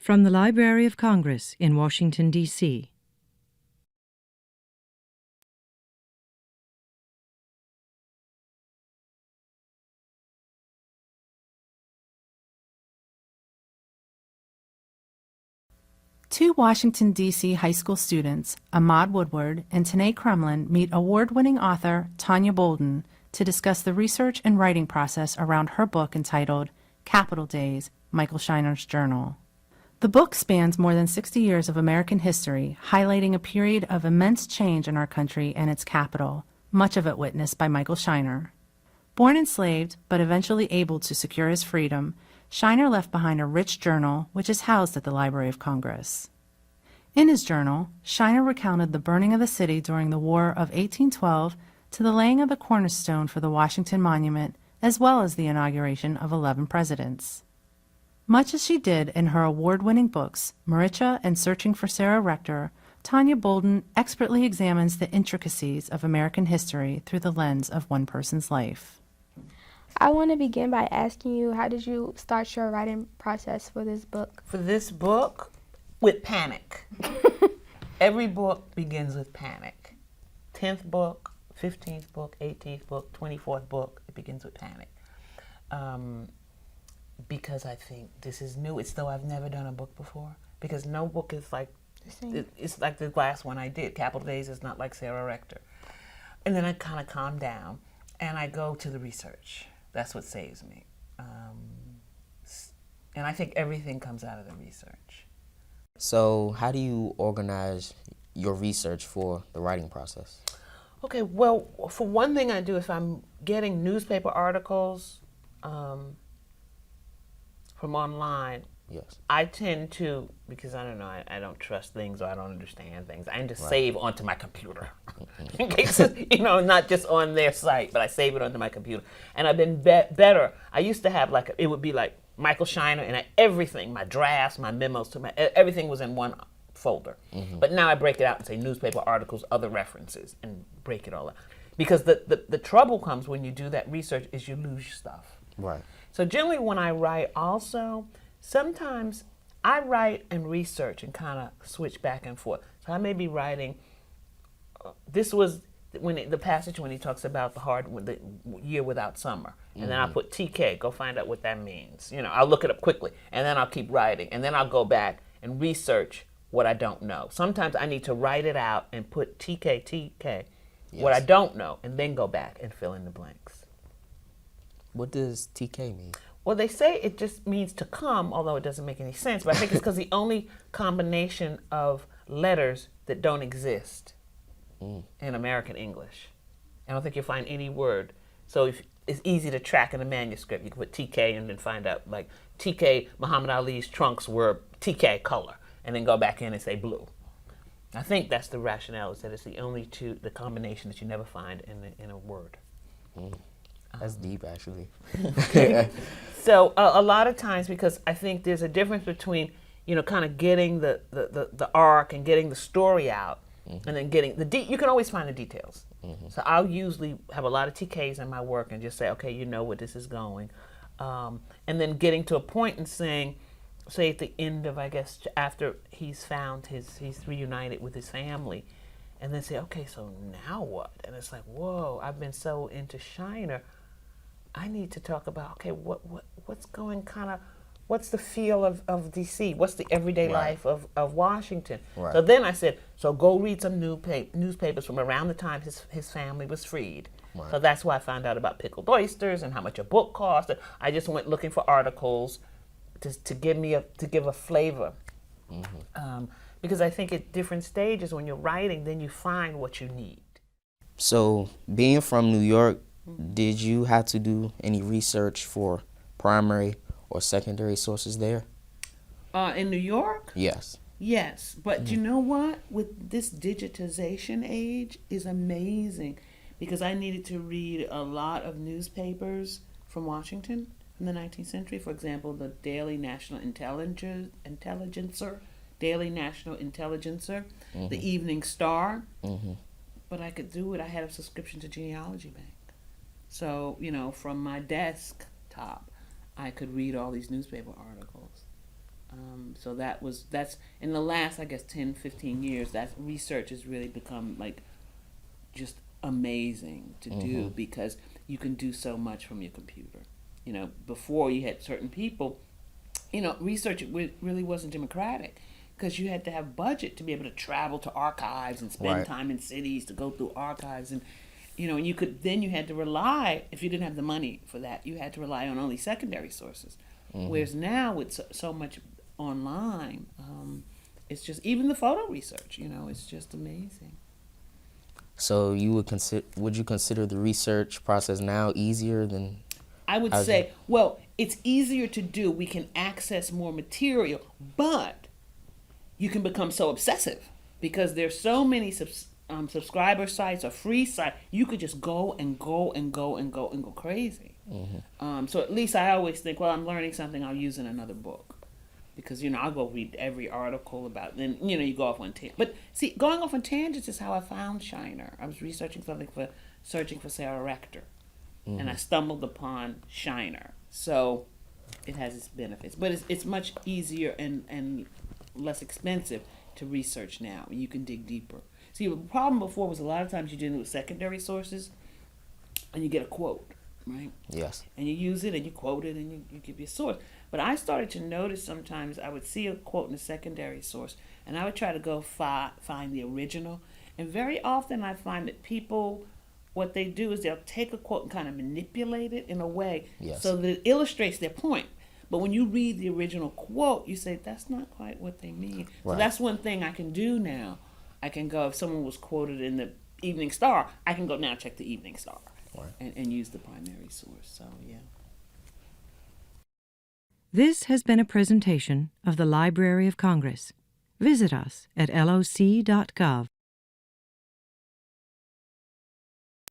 From the Library of Congress in Washington, D.C. Two Washington, D.C. high school students, Ahmad Woodward and Tanae Crumlin, meet award-winning author Tonya Bolden to discuss the research and writing process around her book entitled Capitol Days, Michael Shiner's Journal. The book spans more than 60 years of American history, highlighting a period of immense change in our country and its capital, much of it witnessed by Michael Shiner. Born enslaved, but eventually able to secure his freedom, Shiner left behind a rich journal which is housed at the Library of Congress. In his journal, Shiner recounted the burning of the city during the War of 1812 to the laying of the cornerstone for the Washington Monument, as well as the inauguration of 11 presidents. Much as she did in her award-winning books, Maritcha and Searching for Sarah Rector, Tonya Bolden expertly examines the intricacies of American history through the lens of one person's life. I want to begin by asking you, how did you start your writing process for this book? For this book, with panic. Every book begins with panic. 10th book, 15th book, 18th book, 24th book, it begins with panic. Because I think this is new. It's though I've never done a book before. Because no book is like, it's like the last one I did. Capitol Days is not like Sarah Rector. And then I kind of calm down and I go to the research. That's what saves me. And I think everything comes out of the research. So how do you organize your research for the writing process? Okay, well, for one thing I do, if I'm getting newspaper articles from online, yes, I tend to, because I don't know, I don't trust things or I don't understand things, I just save onto my computer. In case, not just on their site, but I save it onto my computer. And I've been better. I used to have it would be like Michael Shiner, and everything, my drafts, my memos, everything was in one folder. Mm-hmm. But now I break it out and say newspaper articles, other references, and break it all out. Because the trouble comes when you do that research is you lose stuff. Right. So generally when I write also, sometimes I write and research and kind of switch back and forth. So I may be writing, this was the passage when he talks about the year without summer. And then I'll put TK, go find out what that means. I'll look it up quickly and then I'll keep writing. And then I'll go back and research what I don't know. Sometimes I need to write it out and put TK, yes, what I don't know, and then go back and fill in the blanks. What does TK mean? Well, they say it just means to come, although it doesn't make any sense. But I think it's because the only combination of letters that don't exist in American English. I don't think you'll find any word. So it's easy to track in a manuscript. You can put TK and then find out, like, TK, Muhammad Ali's trunks were TK color, and then go back in and say blue. I think that's the rationale, is that it's the combination that you never find in a word. That's deep, actually. So a lot of times, because I think there's a difference between, kind of getting the arc and getting the story out, and then getting you can always find the details. So I'll usually have a lot of TKs in my work and just say, okay, you know where this is going. And then getting to a point and saying, say at the end of, I guess, after he's reunited with his family, and then say, okay, so now what? And it's like, whoa, I've been so into Shiner. I need to talk about, okay, what's going what's the feel of D.C.? What's the everyday life of Washington? Right. So then I said, so go read some newspapers from around the time his family was freed. Right. So that's why I found out about pickled oysters and how much a book cost. I just went looking for articles to give a flavor. Because I think at different stages when you're writing, then you find what you need. So being from New York, did you have to do any research for primary or secondary sources there? In New York? Yes. Yes, but you know what? With this digitization age is amazing, because I needed to read a lot of newspapers from Washington in the 19th century. For example, the Daily National Intelligencer, the Evening Star. But I could do it. I had a subscription to Genealogy Bank. So, from my desktop, I could read all these newspaper articles. So that's in the last, I guess, 10, 15 years, that research has really become like just amazing to do because you can do so much from your computer. You know, before you had certain people, you know, research really wasn't democratic because you had to have budget to be able to travel to archives and spend Right. time in cities to go through archives and you know, and you had to rely, if you didn't have the money for that, you had to rely on only secondary sources. Whereas now with so much online, it's just, even the photo research, you know, it's just amazing. So would you consider the research process now easier than? I would How's say, well, it's easier to do. We can access more material, but you can become so obsessive because there's so many subscriber sites or free sites. You could just go and go and go and go and go crazy. So at least I always think, well, I'm learning something, I'll use in another book. Because, you know, I'll go read every article about, then, you know, you go off on tangents. But see, going off on tangents is how I found Shiner. I was researching something searching for, say, a rector. And I stumbled upon Shiner. So it has its benefits. But it's much easier and less expensive to research now. You can dig deeper. See, the problem before was a lot of times you're dealing with secondary sources and you get a quote, right? Yes. And you use it and you quote it and you give your source. But I started to notice sometimes I would see a quote in a secondary source and I would try to go find the original. And very often I find that people, what they do is they'll take a quote and kind of manipulate it in a way so that it illustrates their point. But when you read the original quote, you say, that's not quite what they mean. Right. So that's one thing I can do now. I can go, if someone was quoted in the Evening Star, I can go now check the Evening Star and use the primary source. So, yeah. This has been a presentation of the Library of Congress. Visit us at loc.gov.